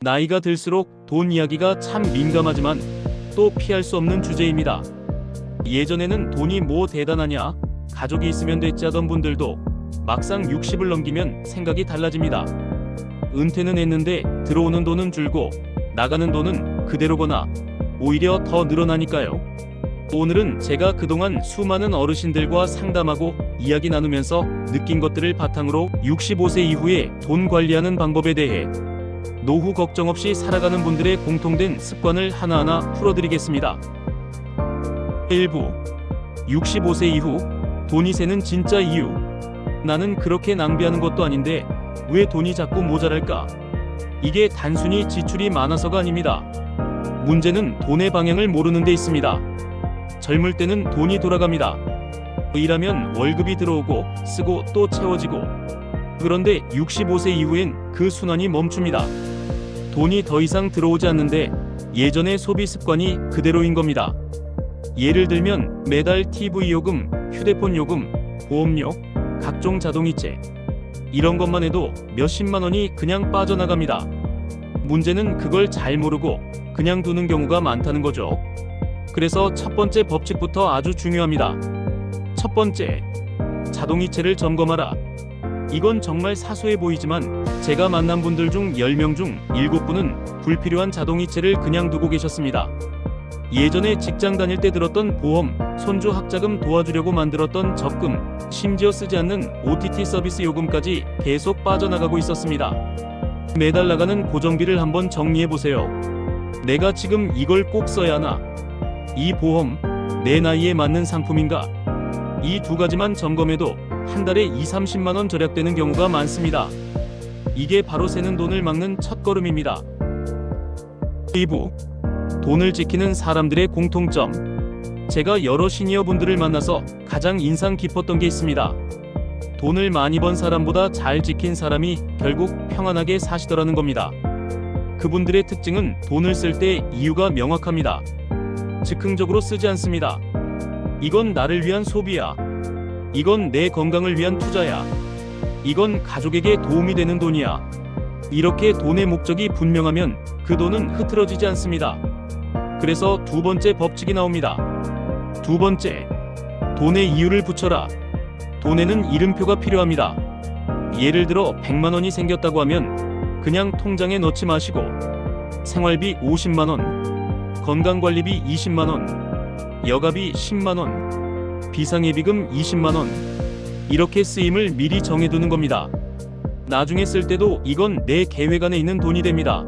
나이가 들수록 돈 이야기가 참 민감하지만 또 피할 수 없는 주제입니다. 예전에는 돈이 뭐 대단하냐, 가족이 있으면 됐지 하던 분들도 막상 60을 넘기면 생각이 달라집니다. 은퇴는 했는데 들어오는 돈은 줄고 나가는 돈은 그대로거나 오히려 더 늘어나니까요. 오늘은 제가 그동안 수많은 어르신들과 상담하고 이야기 나누면서 느낀 것들을 바탕으로 65세 이후에 돈 관리하는 방법에 대해 노후 걱정 없이 살아가는 분들의 공통된 습관을 하나하나 풀어드리겠습니다. 1부 65세 이후 돈이 새는 진짜 이유. 나는 그렇게 낭비하는 것도 아닌데 왜 돈이 자꾸 모자랄까? 이게 단순히 지출이 많아서가 아닙니다. 문제는 돈의 방향을 모르는 데 있습니다. 젊을 때는 돈이 돌아갑니다. 일하면 월급이 들어오고 쓰고 또 채워지고. 그런데 65세 이후엔 그 순환이 멈춥니다. 돈이 더 이상 들어오지 않는데 예전의 소비 습관이 그대로인 겁니다. 예를 들면 매달 TV 요금, 휴대폰 요금, 보험료, 각종 자동이체, 이런 것만 해도 몇십만 원이 그냥 빠져나갑니다. 문제는 그걸 잘 모르고 그냥 두는 경우가 많다는 거죠. 그래서 첫 번째 법칙부터 아주 중요합니다. 첫 번째, 자동이체를 점검하라. 이건 정말 사소해 보이지만 제가 만난 분들 중 10명 중 7분은 불필요한 자동이체를 그냥 두고 계셨습니다. 예전에 직장 다닐 때 들었던 보험, 손주 학자금 도와주려고 만들었던 적금, 심지어 쓰지 않는 OTT 서비스 요금까지 계속 빠져나가고 있었습니다. 매달 나가는 고정비를 한번 정리해보세요. 내가 지금 이걸 꼭 써야 하나? 이 보험, 내 나이에 맞는 상품인가? 이 두 가지만 점검해도 한 달에 20-30만 원 절약되는 경우가 많습니다. 이게 바로 새는 돈을 막는 첫걸음입니다. 2부, 돈을 지키는 사람들의 공통점. 제가 여러 시니어분들을 만나서 가장 인상 깊었던 게 있습니다. 돈을 많이 번 사람보다 잘 지킨 사람이 결국 평안하게 사시더라는 겁니다. 그분들의 특징은 돈을 쓸 때 이유가 명확합니다. 즉흥적으로 쓰지 않습니다. 이건 나를 위한 소비야. 이건 내 건강을 위한 투자야. 이건 가족에게 도움이 되는 돈이야. 이렇게 돈의 목적이 분명하면 그 돈은 흐트러지지 않습니다. 그래서 두 번째 법칙이 나옵니다. 두 번째, 돈의 이유를 붙여라. 돈에는 이름표가 필요합니다. 예를 들어 100만 원이 생겼다고 하면 그냥 통장에 넣지 마시고 생활비 50만 원, 건강관리비 20만 원, 여가비 10만 원, 비상예비금 20만 원, 이렇게 쓰임을 미리 정해두는 겁니다. 나중에 쓸 때도 이건 내 계획 안에 있는 돈이 됩니다.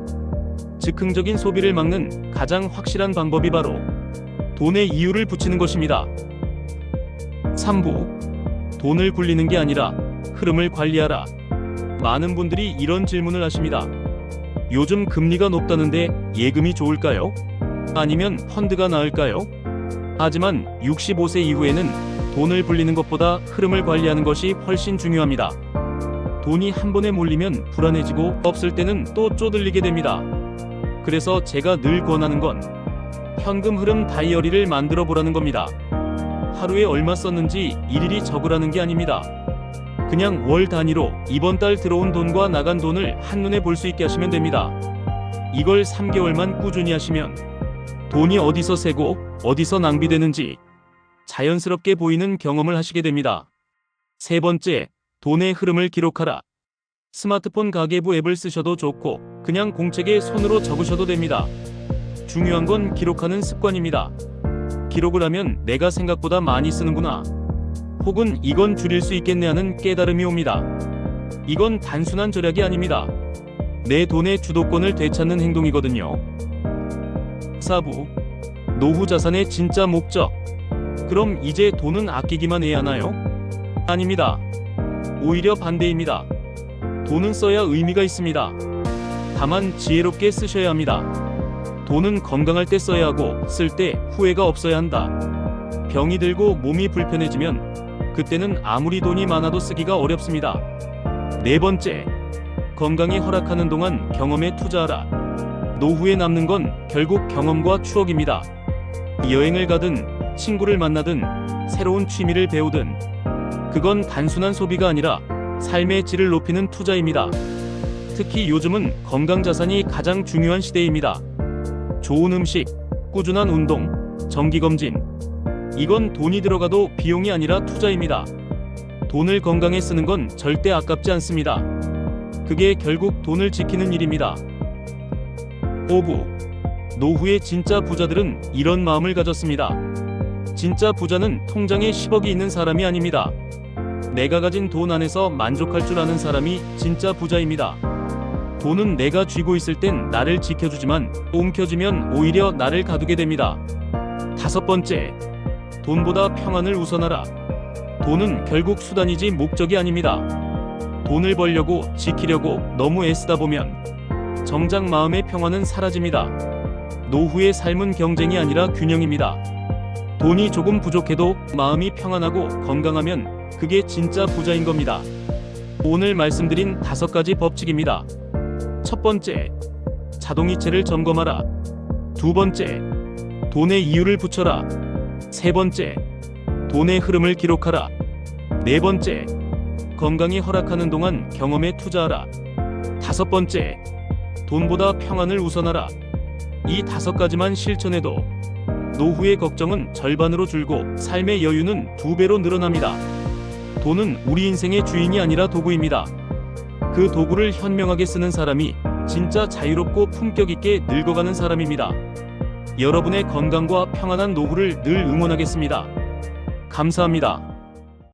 즉흥적인 소비를 막는 가장 확실한 방법이 바로 돈의 이유를 붙이는 것입니다. 3부, 돈을 굴리는 게 아니라 흐름을 관리하라. 많은 분들이 이런 질문을 하십니다. 요즘 금리가 높다는데 예금이 좋을까요? 아니면 펀드가 나을까요? 하지만 65세 이후에는 돈을 굴리는 것보다 흐름을 관리하는 것이 훨씬 중요합니다. 돈이 한 번에 몰리면 불안해지고 없을 때는 또 쪼들리게 됩니다. 그래서 제가 늘 권하는 건 현금 흐름 다이어리를 만들어 보라는 겁니다. 하루에 얼마 썼는지 일일이 적으라는 게 아닙니다. 그냥 월 단위로 이번 달 들어온 돈과 나간 돈을 한눈에 볼 수 있게 하시면 됩니다. 이걸 3개월만 꾸준히 하시면 돈이 어디서 새고 어디서 낭비되는지 자연스럽게 보이는 경험을 하시게 됩니다. 세 번째, 돈의 흐름을 기록하라. 스마트폰 가계부 앱을 쓰셔도 좋고 그냥 공책에 손으로 적으셔도 됩니다. 중요한 건 기록하는 습관입니다. 기록을 하면 내가 생각보다 많이 쓰는구나, 혹은 이건 줄일 수 있겠네 하는 깨달음이 옵니다. 이건 단순한 절약이 아닙니다. 내 돈의 주도권을 되찾는 행동이거든요. 4부, 노후 자산의 진짜 목적. 그럼 이제 돈은 아끼기만 해야 하나요? 아닙니다. 오히려 반대입니다. 돈은 써야 의미가 있습니다. 다만 지혜롭게 쓰셔야 합니다. 돈은 건강할 때 써야 하고 쓸 때 후회가 없어야 한다. 병이 들고 몸이 불편해지면 그때는 아무리 돈이 많아도 쓰기가 어렵습니다. 네 번째, 건강이 허락하는 동안 경험에 투자하라. 노후에 남는 건 결국 경험과 추억입니다. 여행을 가든 친구를 만나든 새로운 취미를 배우든 그건 단순한 소비가 아니라 삶의 질을 높이는 투자입니다. 특히 요즘은 건강 자산이 가장 중요한 시대입니다. 좋은 음식, 꾸준한 운동, 정기검진. 이건 돈이 들어가도 비용이 아니라 투자입니다. 돈을 건강에 쓰는 건 절대 아깝지 않습니다. 그게 결국 돈을 지키는 일입니다. 5부. 노후의 진짜 부자들은 이런 마음을 가졌습니다. 진짜 부자는 통장에 10억이 있는 사람이 아닙니다. 내가 가진 돈 안에서 만족할 줄 아는 사람이 진짜 부자입니다. 돈은 내가 쥐고 있을 땐 나를 지켜주지만 움켜쥐면 오히려 나를 가두게 됩니다. 5번째, 돈보다 평안을 우선하라. 돈은 결국 수단이지 목적이 아닙니다. 돈을 벌려고 지키려고 너무 애쓰다 보면 정작 마음의 평안은 사라집니다. 노후의 삶은 경쟁이 아니라 균형입니다. 돈이 조금 부족해도 마음이 평안하고 건강하면 그게 진짜 부자인 겁니다. 오늘 말씀드린 5가지 법칙입니다. 첫 번째, 자동이체를 점검하라. 두 번째, 돈의 이유를 붙여라. 세 번째, 돈의 흐름을 기록하라. 네 번째, 건강이 허락하는 동안 경험에 투자하라. 5번째, 돈보다 평안을 우선하라. 이 5가지만 실천해도 노후의 걱정은 절반으로 줄고 삶의 여유는 2배로 늘어납니다. 돈은 우리 인생의 주인이 아니라 도구입니다. 그 도구를 현명하게 쓰는 사람이 진짜 자유롭고 품격 있게 늙어가는 사람입니다. 여러분의 건강과 평안한 노후를 늘 응원하겠습니다. 감사합니다.